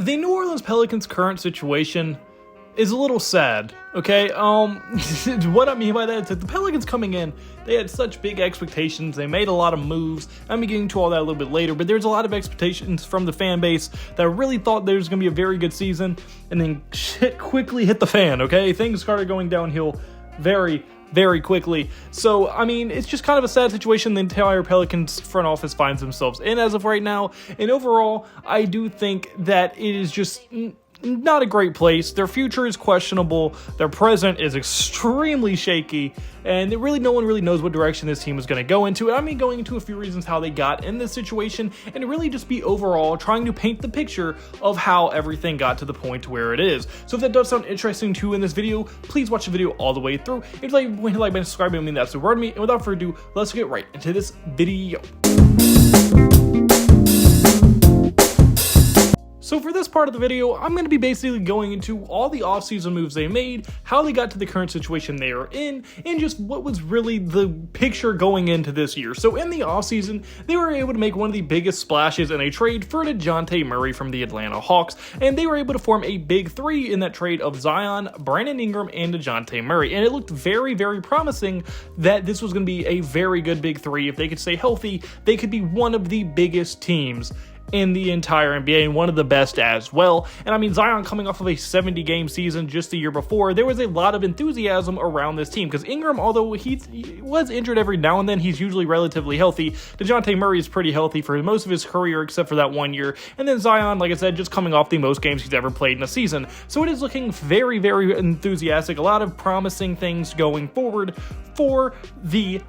the New Orleans Pelicans' current situation is a little sad, okay? What I mean by that is that the Pelicans coming in, they had such big expectations, they made a lot of moves. I'm getting to all that a little bit later, but there's a lot of expectations from the fan base that really thought there was going to be a very good season, and then shit quickly hit the fan, okay? Things started going downhill very, very quickly. So, I mean, it's just kind of a sad situation the entire Pelicans front office finds themselves in as of right now, and overall, I do think that it is just not a great place. Their future is questionable, their present is extremely shaky, and no one really knows what direction this team is going to go into. And I mean, going into a few reasons how they got in this situation, and really just be overall trying to paint the picture of how everything got to the point where it is. So if that does sound interesting to you in this video, please watch the video all the way through. If you like by subscribing, I mean that's the word to me. And without further ado, let's get right into this video. So for this part of the video, I'm going to be basically going into all the offseason moves they made, how they got to the current situation they are in, and just what was really the picture going into this year. So in the offseason, they were able to make one of the biggest splashes in a trade for DeJounte Murray from the Atlanta Hawks, and they were able to form a big three in that trade of Zion, Brandon Ingram, and DeJounte Murray. And it looked very, very promising that this was going to be a very good big three. If they could stay healthy, they could be one of the biggest teams in the entire NBA, and one of the best as well. And I mean, Zion coming off of a 70-game season just the year before, there was a lot of enthusiasm around this team, because Ingram, although he was injured every now and then, he's usually relatively healthy. DeJounte Murray is pretty healthy for most of his career, except for that 1 year. And then Zion, like I said, just coming off the most games he's ever played in a season. So it is looking very, very enthusiastic. A lot of promising things going forward for the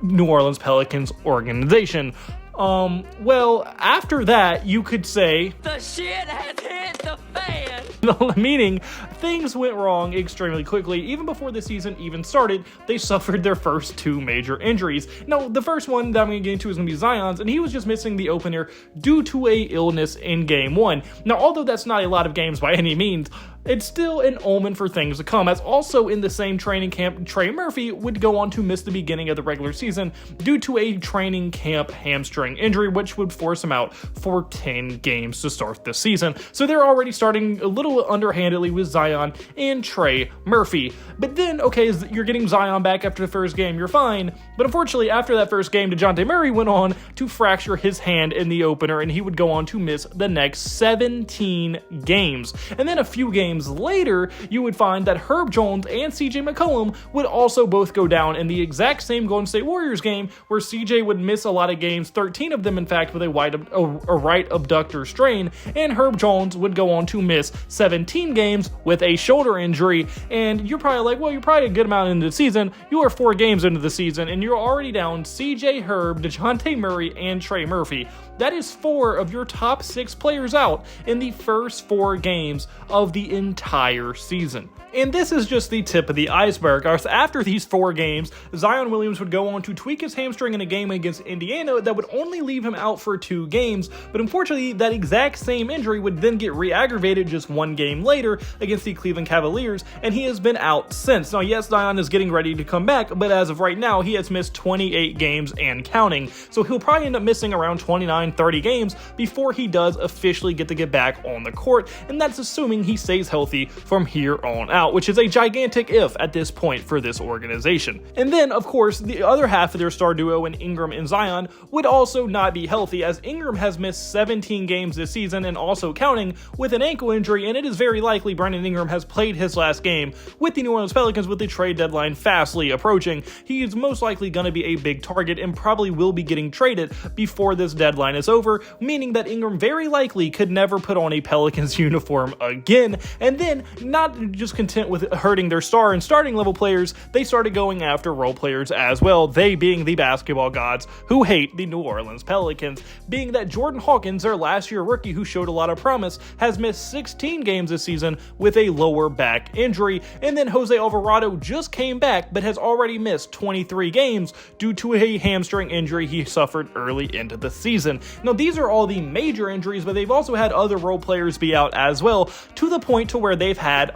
New Orleans Pelicans organization. Well, after that, you could say, the shit has hit the fan! Meaning, things went wrong extremely quickly. Even before the season even started, they suffered their first two major injuries. Now, the first one that I'm going to get into is going to be Zion's, and he was just missing the opener due to a illness in Game 1. Now, although that's not a lot of games by any means, it's still an omen for things to come, as also in the same training camp, Trey Murphy would go on to miss the beginning of the regular season due to a training camp hamstring injury, which would force him out for 10 games to start the season. So they're already starting a little underhandedly with Zion and Trey Murphy. But then, okay, you're getting Zion back after the first game, you're fine. But unfortunately, after that first game, DeJounte Murray went on to fracture his hand in the opener, and he would go on to miss the next 17 games. And then a few games later, you would find that Herb Jones and CJ McCollum would also both go down in the exact same Golden State Warriors game, where CJ would miss a lot of games, 13 of them in fact, with a right abductor strain, and Herb Jones would go on to miss 17 games with a shoulder injury. And you're probably like, well, you're probably a good amount into the season. You are 4 games into the season, and you're already down CJ, Herb, DeJounte Murray, and Trey Murphy. That is 4 of your top 6 players out in the first 4 games of the entire season. And this is just the tip of the iceberg. After these 4 games, Zion Williams would go on to tweak his hamstring in a game against Indiana that would only leave him out for 2 games, but unfortunately that exact same injury would then get re-aggravated just 1 game later against the Cleveland Cavaliers, and he has been out since. Now yes, Zion is getting ready to come back, but as of right now, he has missed 28 games and counting, so he'll probably end up missing around 29-30 games before he does officially get back on the court, and that's assuming he stays healthy from here on out, which is a gigantic if at this point for this organization. And then, of course, the other half of their star duo in Ingram and Zion would also not be healthy, as Ingram has missed 17 games this season and also counting with an ankle injury, and it is very likely Brandon Ingram has played his last game with the New Orleans Pelicans with the trade deadline fastly approaching. He is most likely going to be a big target and probably will be getting traded before this deadline is over, meaning that Ingram very likely could never put on a Pelicans uniform again. And then, not just content with hurting their star and starting level players, they started going after role players as well, they being the basketball gods who hate the New Orleans Pelicans, being that Jordan Hawkins, their last year rookie who showed a lot of promise, has missed 16 games this season with a lower back injury, and then Jose Alvarado just came back but has already missed 23 games due to a hamstring injury he suffered early into the season. Now these are all the major injuries, but they've also had other role players be out as well, to the point to where they've had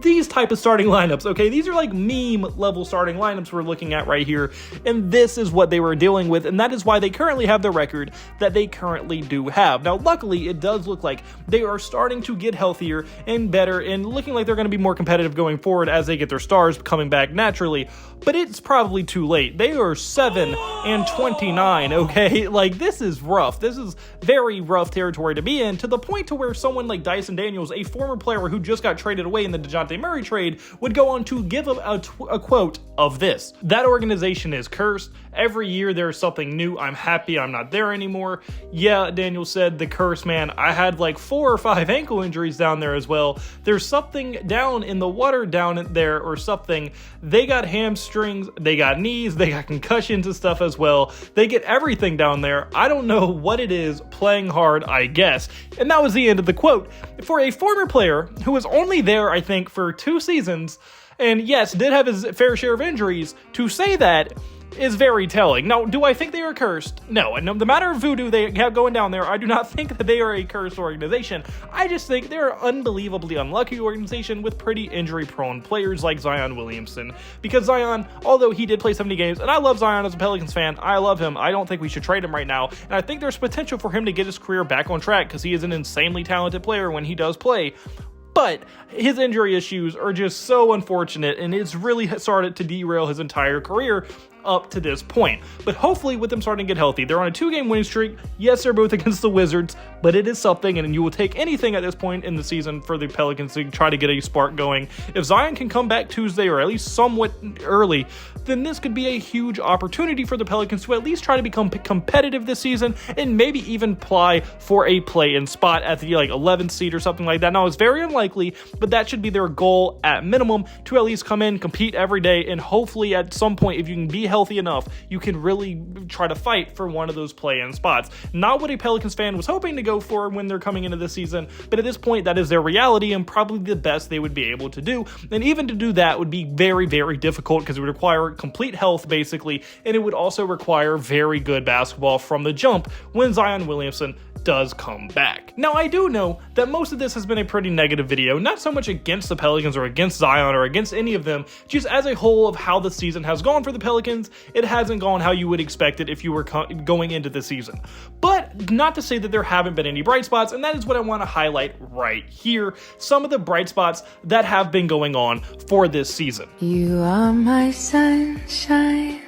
these type of starting lineups, okay? These are like meme level starting lineups we're looking at right here, and this is what they were dealing with, and that is why they currently have the record that they currently do have. Now, luckily, it does look like they are starting to get healthier and better and looking like they're going to be more competitive going forward as they get their stars coming back naturally, but it's probably too late. They are 7-29, okay? Like, this is rough. This is very rough territory to be in, to the point to where someone like Dyson Daniels, a former player who just got traded away in the DeJounte Murray trade, would go on to give a quote of this: "That organization is cursed. Every year there's something new. I'm happy I'm not there anymore." Yeah, Daniel said, the curse, man. I had like 4 or 5 ankle injuries down there as well. There's something down in the water down there or something. They got hamstrings, they got knees, they got concussions and stuff as well. They get everything down there. I don't know what it is. Playing hard, I guess. And that was the end of the quote. For a former player who was only there, I think, for 2 seasons, and yes, did have his fair share of injuries, to say that is very telling. Now, do I think they are cursed? No. And no matter of voodoo they have going down there, I do not think that they are a cursed organization. I just think they're an unbelievably unlucky organization with pretty injury-prone players like Zion Williamson. Because Zion, although he did play 70 games, and I love Zion as a Pelicans fan, I love him. I don't think we should trade him right now. And I think there's potential for him to get his career back on track because he is an insanely talented player when he does play. But his injury issues are just so unfortunate, and it's really started to derail his entire career up to this point. But hopefully with them starting to get healthy, they're on a 2-game winning streak. Yes, they're both against the Wizards, but it is something, and you will take anything at this point in the season for the Pelicans to try to get a spark going. If Zion can come back Tuesday or at least somewhat early, then this could be a huge opportunity for the Pelicans to at least try to become competitive this season and maybe even apply for a play-in spot at the 11th seed or something like that. Now, it's very unlikely, but that should be their goal at minimum, to at least come in, compete every day, and hopefully at some point, if you can be healthy enough, you can really try to fight for one of those play-in spots. Not what a Pelicans fan was hoping to go for when they're coming into this season, but at this point, that is their reality and probably the best they would be able to do. And even to do that would be very, very difficult because it would require complete health, basically, and it would also require very good basketball from the jump when Zion Williamson does come back. Now, I do know that most of this has been a pretty negative video, not so much against the Pelicans or against Zion or against any of them, just as a whole of how the season has gone for the Pelicans. It hasn't gone how you would expect it if you were going into the season. But not to say that there haven't been any bright spots, and that is what I want to highlight right here. Some of the bright spots that have been going on for this season. You are my sunshine,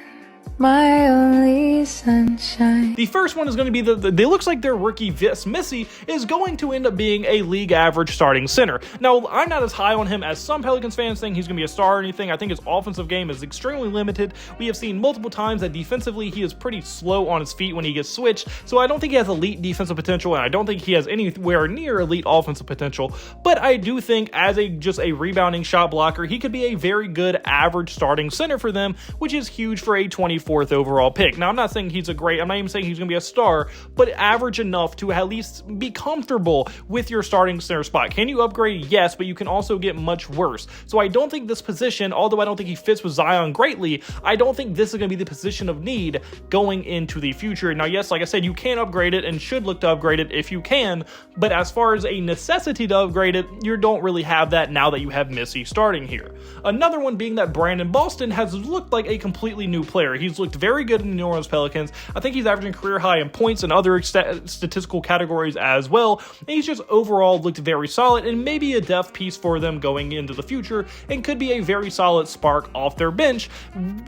my only sunshine. The first one is going to be it looks like their rookie Vis Missy is going to end up being a league average starting center. Now, I'm not as high on him as some Pelicans fans think he's going to be a star or anything. I think his offensive game is extremely limited. We have seen multiple times that defensively he is pretty slow on his feet when he gets switched, so I don't think he has elite defensive potential, and I don't think he has anywhere near elite offensive potential, but I do think as just a rebounding shot blocker, he could be a very good average starting center for them, which is huge for a 24th overall pick. Now, I'm not saying I'm not even saying he's going to be a star, but average enough to at least be comfortable with your starting center spot. Can you upgrade? Yes, but you can also get much worse. So I don't think this position, although I don't think he fits with Zion greatly, I don't think this is going to be the position of need going into the future. Now, yes, like I said, you can upgrade it and should look to upgrade it if you can, but as far as a necessity to upgrade it, you don't really have that now that you have Missy starting here. Another one being that Brandon Boston has looked like a completely new player. He's looked very good in the New Orleans Pelicans. I think he's averaging career high in points and other statistical categories as well. And he's just overall looked very solid and maybe a depth piece for them going into the future and could be a very solid spark off their bench,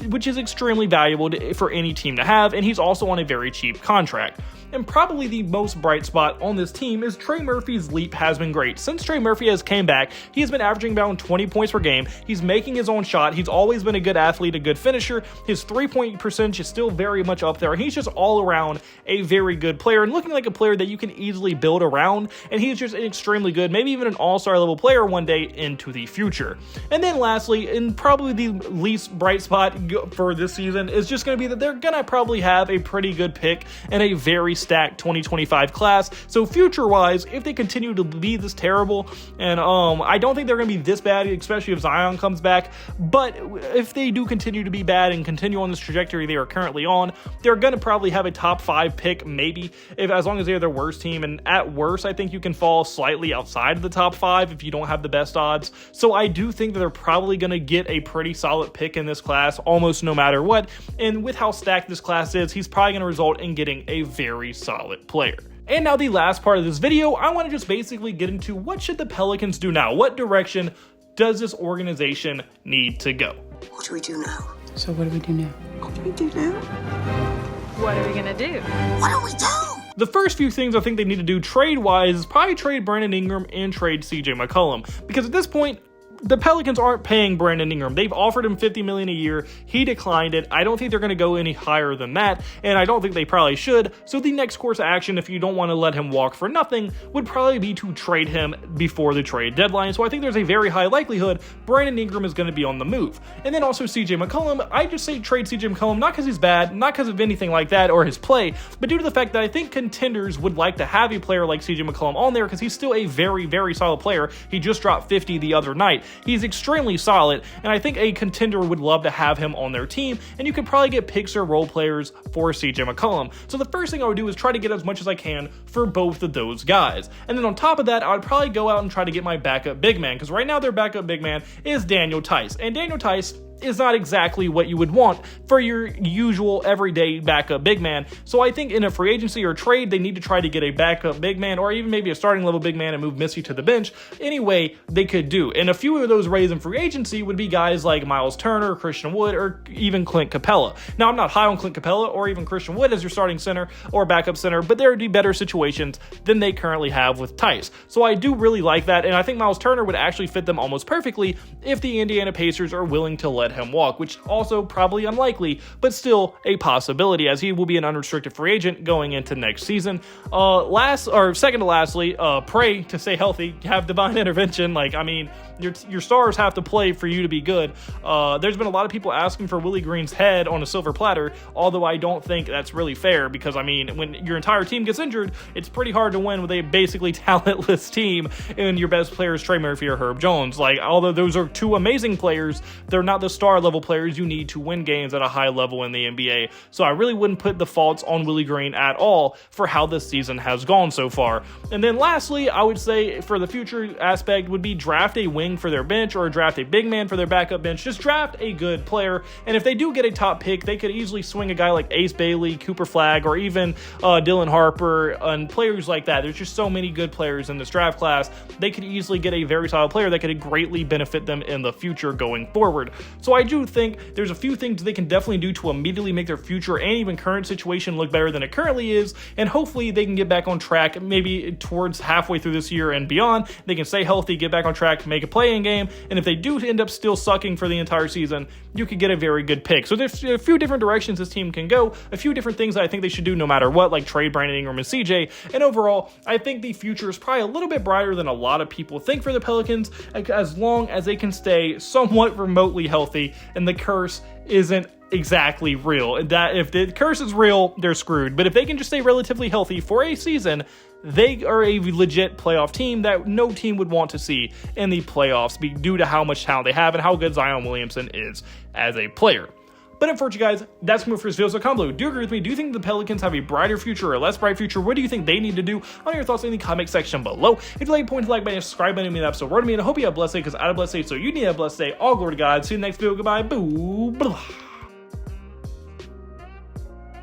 which is extremely valuable for any team to have. And he's also on a very cheap contract. And probably the most bright spot on this team is Trey Murphy's leap has been great. Since Trey Murphy has came back, he has been averaging about 20 points per game. He's making his own shot. He's always been a good athlete, a good finisher. His 3-point percentage is still very much up there. He's just all around a very good player and looking like a player that you can easily build around. And he's just extremely good, maybe even an all-star level player one day into the future. And then lastly, and probably the least bright spot for this season, is just going to be that they're going to probably have a pretty good pick and a very stacked 2025 class. So future-wise, if they continue to be this terrible, and I don't think they're going to be this bad, especially if Zion comes back, but if they do continue to be bad and continue on this trajectory, trajectory they are currently on, they're going to probably have a top 5 pick, maybe, as long as they're their worst team. And at worst, I think you can fall slightly outside of the top 5 if you don't have the best odds. So I do think that they're probably going to get a pretty solid pick in this class, almost no matter what. And with how stacked this class is, he's probably going to result in getting a very solid player. And now the last part of this video, I want to just basically get into what should the Pelicans do now? What direction does this organization need to go? What do we do now? So what do we do now? What do we do now? What are we gonna do? What do we do? The first few things I think they need to do trade-wise is probably trade Brandon Ingram and trade CJ McCollum. Because at this point, the Pelicans aren't paying Brandon Ingram. They've offered him $50 million a year. He declined it. I don't think they're going to go any higher than that, and I don't think they probably should. So the next course of action, if you don't want to let him walk for nothing, would probably be to trade him before the trade deadline. So I think there's a very high likelihood Brandon Ingram is going to be on the move. And then also CJ McCollum, I just say trade CJ McCollum, not because he's bad, not because of anything like that or his play, but due to the fact that I think contenders would like to have a player like CJ McCollum on there because he's still a very, very solid player. He just dropped 50 the other night. He's extremely solid, and I think a contender would love to have him on their team, and you could probably get picks or role players for CJ McCollum. So the first thing I would do is try to get as much as I can for both of those guys. And then on top of that, I would probably go out and try to get my backup big man, because right now their backup big man is Daniel Tice, and Daniel Tice is not exactly what you would want for your usual everyday backup big man. So I think in a free agency or trade, they need to try to get a backup big man or even maybe a starting level big man and move Missy to the bench any way they could do. And a few of those ways in free agency would be guys like Miles Turner, Christian Wood, or even Clint Capella. Now, I'm not high on Clint Capella or even Christian Wood as your starting center or backup center, but there would be better situations than they currently have with Tice. So I do really like that, and I think Miles Turner would actually fit them almost perfectly if the Indiana Pacers are willing to let him walk, which also probably unlikely, but still a possibility as he will be an unrestricted free agent going into next season. Second to lastly, pray to stay healthy, have divine intervention. Like, I mean, your stars have to play for you to be good. There's been a lot of people asking for Willie Green's head on a silver platter, although I don't think that's really fair because, I mean, when your entire team gets injured, it's pretty hard to win with a basically talentless team and your best player is Trey Murphy or Herb Jones. Like, although those are two amazing players, they're not the star level players you need to win games at a high level in the NBA. So I really wouldn't put the faults on Willie Green at all for how this season has gone so far. And then lastly, I would say for the future aspect would be draft a wing for their bench or draft a big man for their backup bench. Just draft a good player. And if they do get a top pick, they could easily swing a guy like Ace Bailey, Cooper Flagg, or even Dylan Harper and players like that. There's just so many good players in this draft class. They could easily get a very solid player that could greatly benefit them in the future going forward. So I do think there's a few things they can definitely do to immediately make their future and even current situation look better than it currently is, and hopefully they can get back on track maybe towards halfway through this year and beyond. They can stay healthy, get back on track, make a play-in game, and if they do end up still sucking for the entire season, you could get a very good pick. So there's a few different directions this team can go, a few different things that I think they should do no matter what, like trade Brandon Ingram and CJ, and overall, I think the future is probably a little bit brighter than a lot of people think for the Pelicans, as long as they can stay somewhat remotely healthy and the curse isn't exactly real. And that if the curse is real, they're screwed. But if they can just stay relatively healthy for a season, they are a legit playoff team that no team would want to see in the playoffs due to how much talent they have and how good Zion Williamson is as a player. But unfortunately, guys, that's more for this video. So comment below. Do you agree with me? Do you think the Pelicans have a brighter future or a less bright future? What do you think they need to do? I want your thoughts in the comment section below. If you like, point to like button, subscribe button, and episode word to me. And I hope you have a blessed day because I had a blessed day. So you need a blessed day. All glory to God. See you in the next video. Goodbye. Boo. Blah.